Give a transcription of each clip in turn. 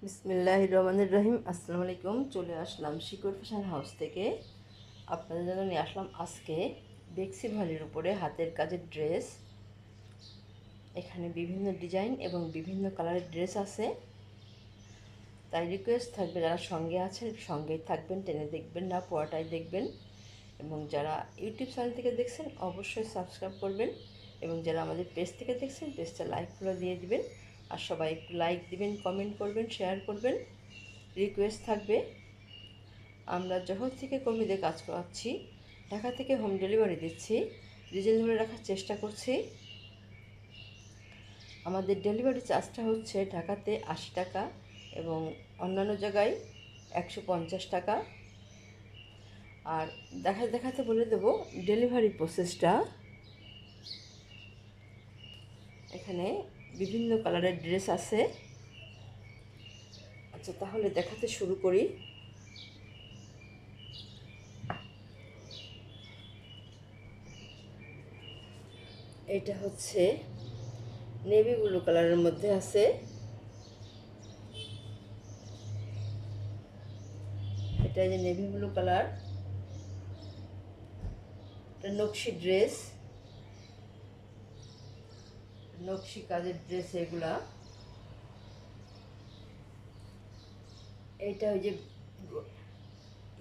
বিসমিল্লাহির রহমানির রহিম। আসসালামু আলাইকুম। চলে আসলাম শিকড় ফ্যাশন হাউস থেকে। আপনাদের জন্য নিয়ে আসলাম আজকে বেক্সি ভলির উপরে হাতের কাজের ড্রেস। এখানে বিভিন্ন ডিজাইন এবং বিভিন্ন কালারের ড্রেস আছে। তাই রিকোয়েস্ট থাকবে, যারা সঙ্গে আছেন সঙ্গেই থাকবেন, টেনে দেখবেন না, পুরোটাই দেখবেন। এবং যারা ইউটিউব চ্যানেল থেকে দেখছেন অবশ্যই সাবস্ক্রাইব করবেন, এবং যারা আমাদের পেজ থেকে দেখছেন পেজটা লাইক ফলো দিয়ে দিবেন। আর সবাই একটু লাইক দিবেন, কমেন্ট করবেন, শেয়ার করবেন। রিকোয়েস্ট থাকবে, আমরা জহর থেকে কর্মীদের কাজ করাচ্ছি, ঢাকা থেকে হোম ডেলিভারি দিচ্ছি, রিজনেবল রাখার চেষ্টা করছি। আমাদের ডেলিভারি চার্জটা হচ্ছে ঢাকাতে 80 টাকা এবং অন্যান্য জায়গায় 150 টাকা। আর দেখাতে বলে দেবো ডেলিভারি প্রসেসটা। এখানে বিভিন্ন কালারের ড্রেস আছে। আচ্ছা, তাহলে দেখাতে শুরু করি। এটা হচ্ছে নেভি ব্লু কালারের মধ্যে আছে। এটা যে নেভি ব্লু কালার, এটা নকশি ড্রেস, নকশি কাজের ড্রেস এগুলা। এইটা ওই যে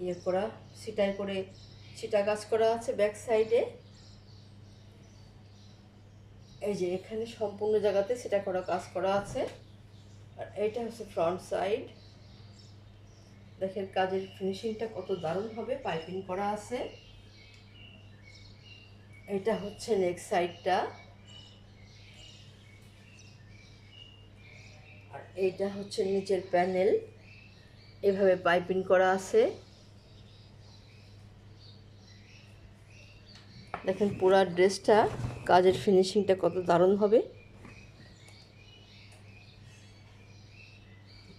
ইয়ে করা সিটাই করে সিটা কাজ করা আছে ব্যাক সাইডে। এই যে এখানে সম্পূর্ণ জায়গাতে সেটা করা কাজ করা আছে। আর এইটা হচ্ছে ফ্রন্ট সাইড। দেখেন কাজের ফিনিশিংটা কত দারুণ হবে, পাইপিং করা আছে। এটা হচ্ছে নেক্সট সাইডটা। আর এইটা হচ্ছে নিচের প্যানেল, এভাবে পাইপিং করা আছে। দেখেন পুরো ড্রেসটা কাজের ফিনিশিংটা কত দারুণ হবে।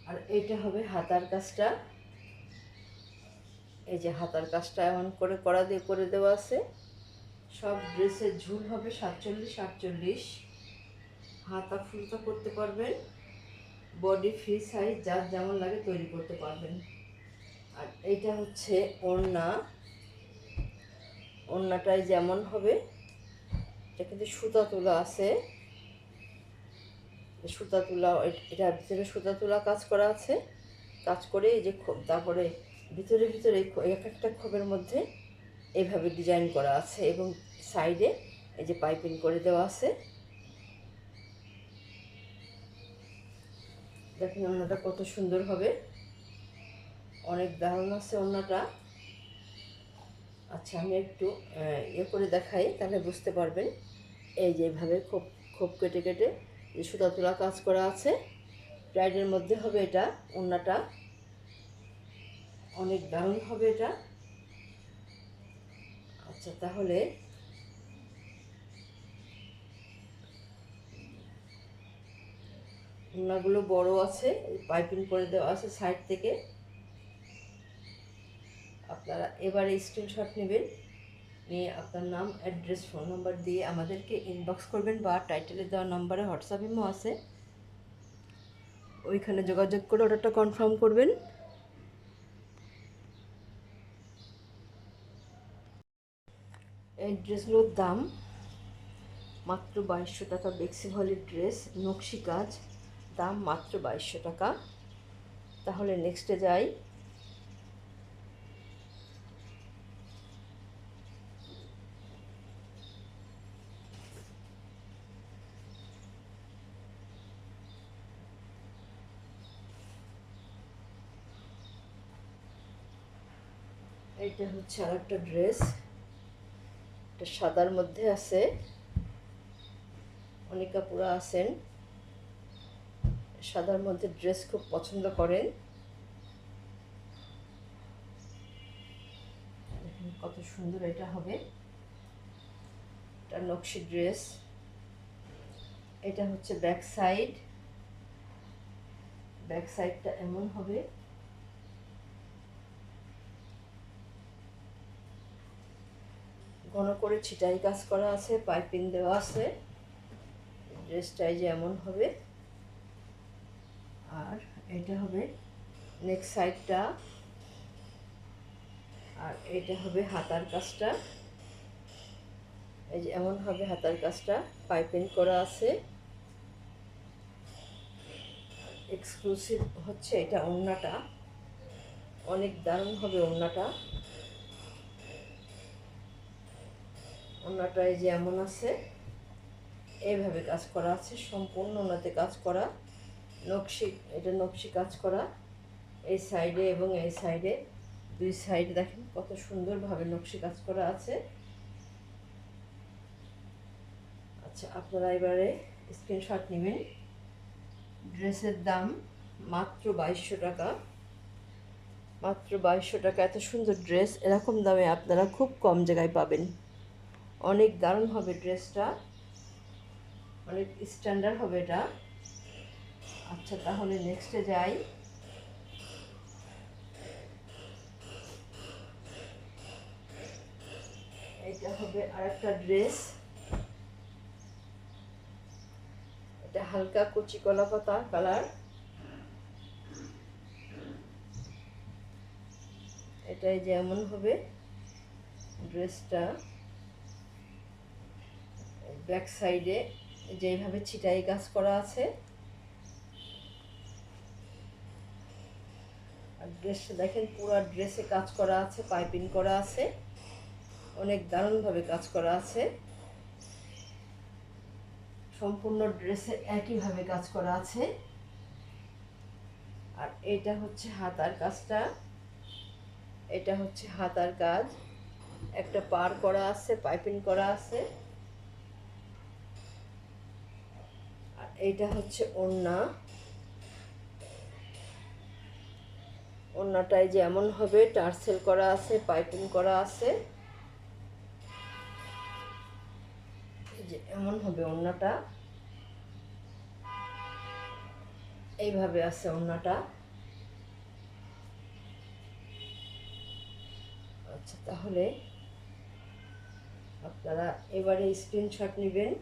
আর এইটা হবে হাতার কাজটা। এই যে হাতার কাজটা এমন করে করে দেওয়া আছে। সব ড্রেসের ঝুল হবে 47-48। হাতা ফুলতা করতে পারবেন, বডি ফ্রি সাইজ যার যেমন লাগে তৈরি করতে পারবেন। আর এইটা হচ্ছে ওড়না। ওড়নাটাই যেমন হবে, এটা কিন্তু সুতা তোলা আছে। সুতা তোলা, এটার ভিতরে সুতা তোলা কাজ করা আছে। কাজ করে এই যে তারপরে ভিতরে ভিতরে এক একটা খোপের মধ্যে এইভাবে ডিজাইন করা আছে, এবং সাইডে এই যে পাইপিং করে দেওয়া আছে। দেখেন ওড়নাটা কত সুন্দর হবে, অনেক দারুণ আছে ওড়নাটা। আচ্ছা, আমি একটু ইয়ে করে দেখাই, তাহলে বুঝতে পারবেন। এই যে এইভাবে খোপ খোপ কেটে কেটে যে সুতা তোলা কাজ করা আছে। ব্রাইডের মধ্যে হবে এটা, ওড়নাটা অনেক দারুণ হবে এটা। আচ্ছা, তাহলে ওড়নাগুলো বড় আছে, পাইপিং করে দেওয়া আছে সাইড থেকে। আপনারা এবারে স্ক্রিনশট নেবেন, নিয়ে আপনার নাম, অ্যাড্রেস, ফোন নাম্বার দিয়ে আমাদেরকে ইনবক্স করবেন, বা টাইটেলে দেওয়া নাম্বারে হোয়াটসঅ্যাপ ইমো আছে, ওইখানে যোগাযোগ করে অর্ডারটা কনফার্ম করবেন। এই ড্রেসগুলোর দাম মাত্র 2200 টাকা। বেক্সি ভলির ড্রেস, নকশি কাজ, দাম মাত্র 2200 টাকা। তাহলে নেক্সটে যাই। এইটা হচ্ছে আর একটা ড্রেস, এটা সাদার মধ্যে আছে। অনেক আপুরা আছেন সাদার মধ্যে ড্রেস খুব পছন্দ করেন। দেখুন কত সুন্দর এটা হবে, এটা নকশি ড্রেস। এটা হচ্ছে ব্যাক সাইড। ব্যাক সাইডটা এমন হবে, ঘন করে ছিটাই কাজ করা আছে, পাইপিং দেওয়া আছে। ড্রেসটাই যে এমন হবে। আর এটা হবে নেক্সট সাইডটা, আর এটা হবে হাতার কাজটা। এই যে এমন হবে হাতার কাজটা, পাইপিং করা আছে। এক্সক্লুসিভ হচ্ছে এটা ওড়নাটা, অনেক দারুণ হবে ওড়নাটা। ওড়নাটা এই যে এমন আছে, এইভাবে কাজ করা আছে, সম্পূর্ণ ওড়নাতে কাজ করা, নকশি, এটা নকশি কাজ করা এই সাইডে এবং এই সাইডে, দুই সাইডে দেখেন কত সুন্দরভাবে নকশি কাজ করা আছে। আচ্ছা, আপনারা এবারে স্ক্রিনশট নেবেন। ড্রেসের দাম মাত্র 2200 টাকা, মাত্র 2200 টাকা। এত সুন্দর ড্রেস এরকম দামে আপনারা খুব কম জায়গায় পাবেন। অনেক দারুণ হবে ড্রেসটা, অনেক স্ট্যান্ডার্ড হবে এটা। আচ্ছা, তাহলে নেক্সটে যাই। এটা হবে আরেকটা ড্রেস, এটা হালকা কচি কলা পাতা কালার। এটাই যেমন হবে ড্রেসটা, ব্যাক সাইডে যেইভাবে ছিটাই কাজ করা আছে। আর ড্রেসটা দেখেন পুরো ড্রেসে কাজ করা আছে, পাইপিং করা আছে, অনেক দারুণভাবে কাজ করা আছে। সম্পূর্ণ ড্রেসে একইভাবে কাজ করা আছে। আর এটা হচ্ছে হাতার কাজটা, এটা হচ্ছে হাতার কাজ, একটা পার করা আছে, পাইপিং করা আছে। আর এইটা হচ্ছে ওড়না, ওড়নাটায় যেমন হবে টার্সেল করা আছে, পাইপিং করা আছে। এই যে এমন হবে ওড়নাটা, এইভাবে আছে ওড়নাটা। আচ্ছা, তাহলে আপনারা এবারে স্ক্রিনশট নেবেন।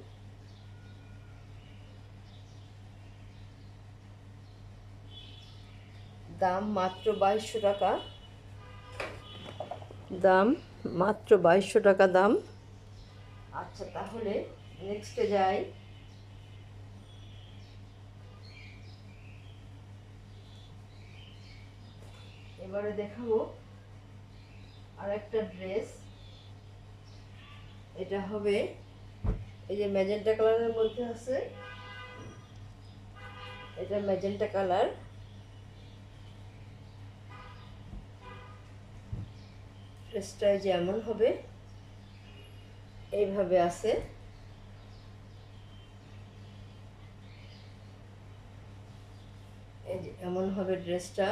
দাম মাত্র 2200 টাকা, দাম মাত্র 2200 টাকা দাম। আচ্ছা, তাহলে নেক্সটে যাই। এবারে দেখাবো আরেকটা ড্রেস। এটা হবে এই যে ম্যাজেন্টা কালারের মধ্যে আছে, এটা ম্যাজেন্টা কালার। ড্রেসটা যেমন হবে এইভাবে আছে। এই যে এমন হবে ড্রেসটা,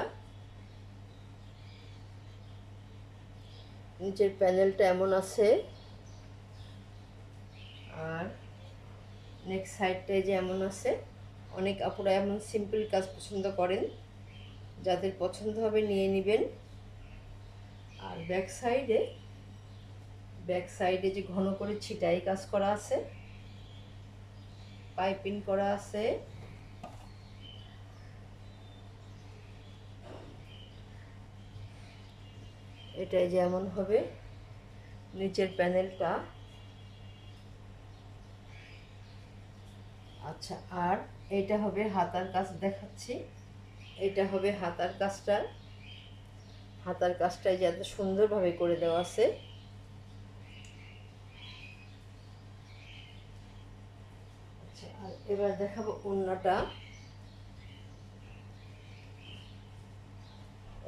নিচের প্যানেলটা এমন আছে। আর নেক্সট সাইডটায় যে এমন আছে। অনেক আপুরা এমন সিম্পল কাজ পছন্দ করেন, যাদের পছন্দ হবে নিয়ে নেবেন। আর ব্যাক সাইডে যে ঘন করে ছিটাই কাজ করা আছে, পাইপিং করা আছে। এটাই যেমন হবে নিচের প্যানেলটা। আচ্ছা, আর এটা হবে হাতার কাজ দেখাচ্ছি। এটা হবে হাতার কাজটা, হাতার কাজটাই যাতে সুন্দরভাবে করে দেওয়া আছে। আচ্ছা, আর এবার দেখাবো ওড়নাটা।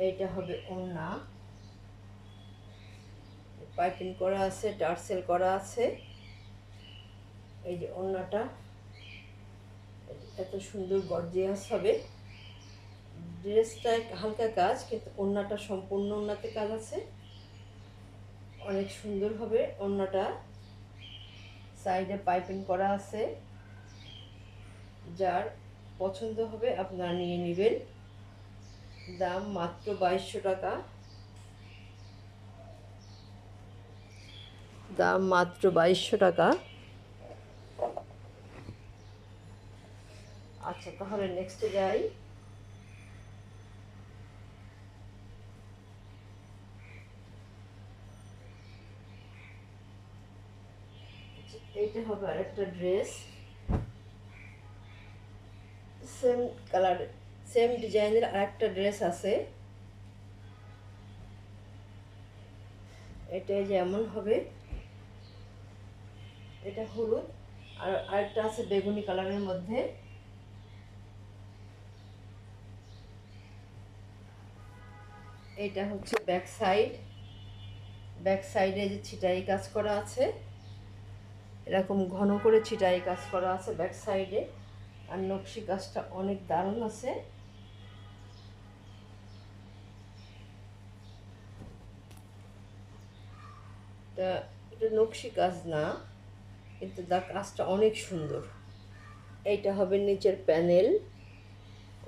এইটা হবে ওড়না, পাইপিং করা আছে, টার্সেল করা আছে। এই যে ওড়নাটা এত সুন্দর গর্জিয়াস হবে। ড্রেসটা হালকা কাজ, কিন্তু ওড়নাটা সম্পূর্ণ ওড়নাতে কাজ আছে, অনেক সুন্দর হবে ওড়নাটা। সাইডে পাইপিং করা আছে, যার পছন্দ হবে আপনারা নিয়ে নেবেন। দাম মাত্র 2200 টাকা, দাম মাত্র 2200 টাকা। আচ্ছা, তাহলে নেক্সটে যাই। এইটা হবে আরেকটা ড্রেস, সেম কালার সেম ডিজাইনের আরেকটা ড্রেস আছে। এটা যেমন হবে, এটা হলুদ, আর আরেকটা আছে বেগুনি কালারের মধ্যে। এটা হচ্ছে ব্যাক সাইড, ব্যাক সাইডে যে ছিটাই কাজ করা আছে, এরকম ঘন করে ছিটাই কাজ করা আছে ব্যাক সাইডে। আর নকশি কাজটা অনেক দারুণ আছে। এটা নকশি কাজ না, কিন্তু তার কাজটা অনেক সুন্দর। এইটা হবে নিচের প্যানেল,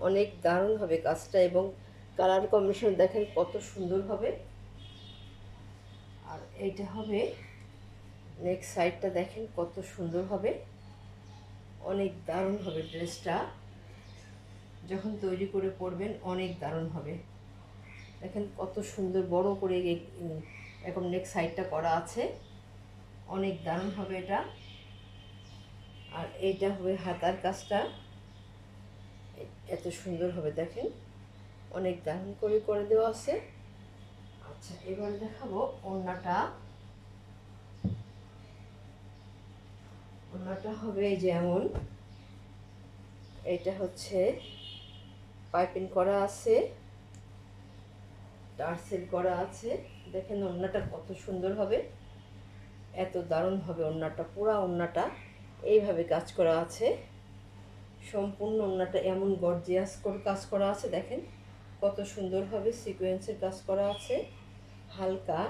অনেক দারুণ হবে কাজটা, এবং কালার কম্বিনেশন দেখেন কত সুন্দর হবে। আর এইটা হবে নেক সাইডটা, দেখেন কত সুন্দর হবে, অনেক দারুণ হবে ড্রেসটা। যখন তৈরি করে পরবেন অনেক দারুণ হবে। দেখেন কত সুন্দর বড় করে এরকম নেক সাইডটা করা আছে, অনেক দারুণ হবে এটা। আর এইটা হবে হাতার কাজটা, এত সুন্দর হবে দেখেন, অনেক দারুণ করে করে দেওয়া আছে। আচ্ছা, এবার দেখাবো ওড়নাটা। ওড়নাটা হবে যেমন, এটা হচ্ছে পাইপিং করা আছে, টার্সেল করা আছে। দেখেন ওড়নাটা কত সুন্দর হবে, এত দারুণ হবে ওড়নাটা। পুরা ওড়নাটা এইভাবে কাজ করা আছে, সম্পূর্ণ ওড়নাটা এমন গর্জিয়াস করে কাজ করা আছে। দেখেন কত সুন্দরভাবে সিকোয়েন্সের কাজ করা আছে, হালকা,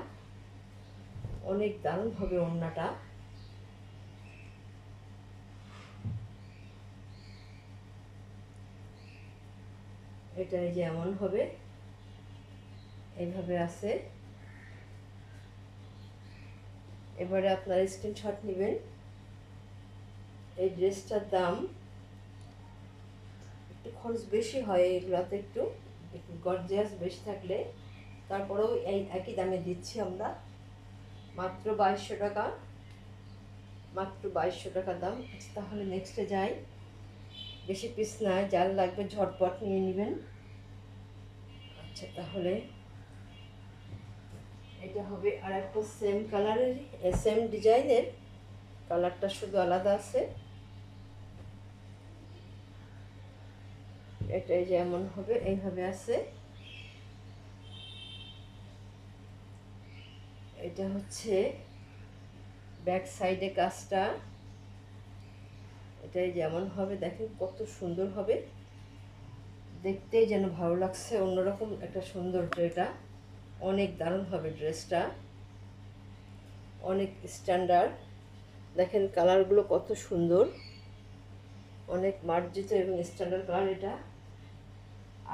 অনেক দারুণ হবে ওড়নাটা। এটাই যেমন হবে, এইভাবে আছে। এবারে আপনারা স্ক্রিনশট নেবেন। এই ড্রেসটার দাম একটু খরচ বেশি হয়, এগুলোতে একটু গর্জিয়াস বেশি থাকলে, তারপরেও এই একই দামে দিচ্ছি আমরা, মাত্র 2200 টাকা, মাত্র 2200 টাকা দাম। তাহলে নেক্সটে যাই, বেশি পিস নাই, যার লাগবে ঝটপট নিয়ে নেবেন। আচ্ছা, তাহলে এটা হবে আর একটা সেম কালারের, সেম ডিজাইনের, কালারটা শুধু আলাদা আছে। এটাই যেমন হবে এইভাবে আছে। এটা হচ্ছে ব্যাক সাইডে কাজটা, এটাই যেমন হবে। দেখেন কত সুন্দর হবে, দেখতেই যেন ভালো লাগছে, অন্যরকম একটা সৌন্দর্য। এটা অনেক দারুণ হবে ড্রেসটা, অনেক স্ট্যান্ডার্ড। দেখেন কালারগুলো কত সুন্দর, অনেক মার্জিত এবং স্ট্যান্ডার্ড কালার এটা।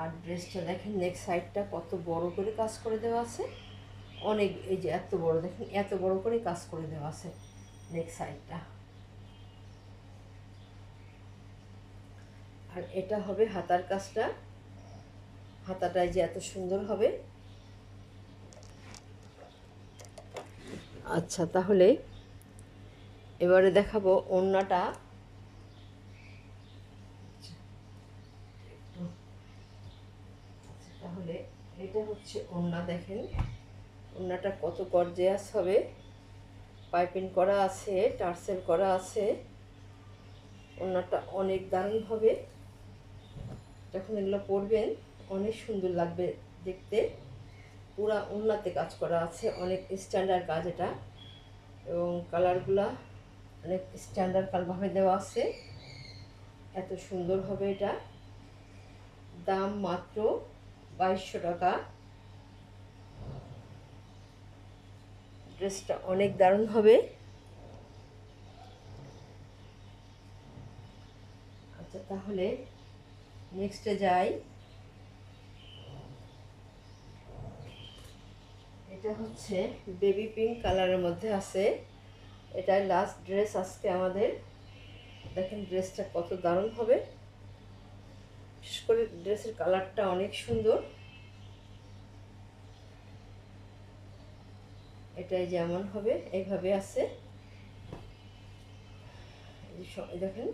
আর ড্রেসটা দেখেন নেক সাইডটা কত বড় করে কাজ করে দেওয়া আছে, অনেক, এই যে এত বড়, দেখেন এত বড় করে কাজ করে দেওয়া আছে নেক সাইডটা। আর এটা হবে হাতার কাজটা, হাতাটাই যে এত সুন্দর হবে। আচ্ছা, তাহলে এবারে দেখাবো ওড়নাটা। তাহলে এটা হচ্ছে ওড়না, দেখেন ওড়নাটা কত গর্জিয়াস হবে, পাইপিং করা আছে, টার্সেল করা আছে। ওড়নাটা অনেক দারুণ হবে, যখন এগুলো পরবেন অনেক সুন্দর লাগবে দেখতে। পুরা ওড়নাতে কাজ করা আছে, অনেক স্ট্যান্ডার্ড কাজ এটা, এবং কালারগুলা অনেক স্ট্যান্ডার্ড কালারভাবে দেওয়া আছে, এত সুন্দর হবে এটা। দাম মাত্র 2200 টাকা। ড্রেসটা অনেক দারুণ হবে। আচ্ছা, তাহলে নেক্সটে যাই। এটা হচ্ছে বেবি পিঙ্ক কালারের মধ্যে আছে, এটাই লাস্ট ড্রেস আজকে আমাদের। দেখেন ড্রেসটা কত দারুণ হবে, বিশেষ করে ড্রেসের কালারটা অনেক সুন্দর। এটাই যেমন হবে এইভাবে আছে। এই দেখেন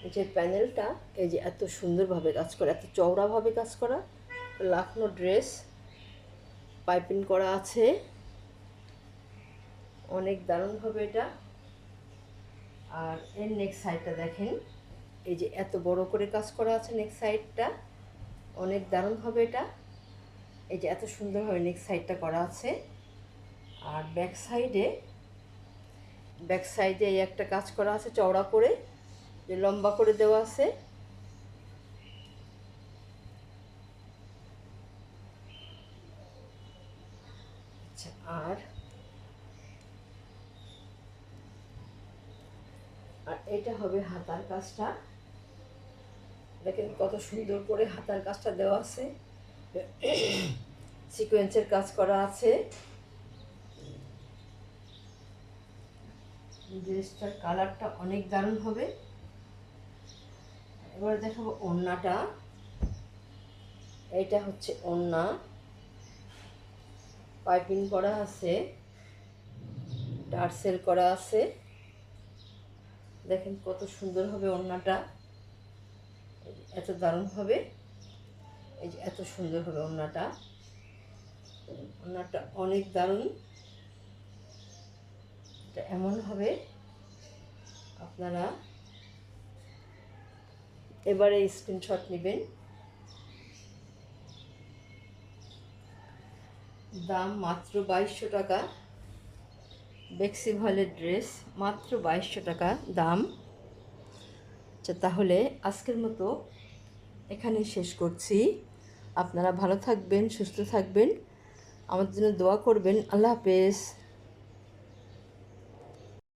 এই যে প্যানেলটা, এই যে এত সুন্দরভাবে কাজ করা, এত চওড়াভাবে কাজ করা, লাখনো ড্রেস পাইপিং করা আছে, অনেক দারুণ হবে এটা। আর এর নেক্সট সাইডটা দেখেন, এই যে এত বড় করে কাজ করা আছে নেক্সট সাইডটা, অনেক দারুণ হবে এটা। এই যে এত সুন্দরভাবে নেক্সট সাইডটা করা আছে। আর ব্যাক সাইডে এই একটা কাজ করা আছে চওড়া করে, যে লম্বা করে দেওয়া আছে। আচ্ছা, আর এটা হবে হাতার কাজটা। দেখেন কত সুন্দর করে হাতার কাজটা দেওয়া আছে, সিকোয়েন্সের কাজ করা আছে। ড্রেসটার কালারটা অনেক দারুণ হবে। এবার দেখাবো ওড়নাটা। এইটা হচ্ছে ওড়না, পাইপিং করা আছে, টার্সেল করা আছে। দেখেন কত সুন্দর হবে ওড়নাটা, এত দারুণ হবে। এই যে এত সুন্দর হবে ওড়নাটা, ওড়নাটা অনেক দারুণ। এটা এমন হবে, আপনারা এবারে স্ক্রিনশট নেবেন। দাম মাত্র 2200 টাকা। বেক্সি ভলের ড্রেস মাত্র 2200 টাকা দাম। আচ্ছা, তাহলে আজকের মতো এখানে শেষ করছি। আপনারা ভালো থাকবেন, সুস্থ থাকবেন, আমাদের জন্য দোয়া করবেন। আল্লাহ হাফেজ।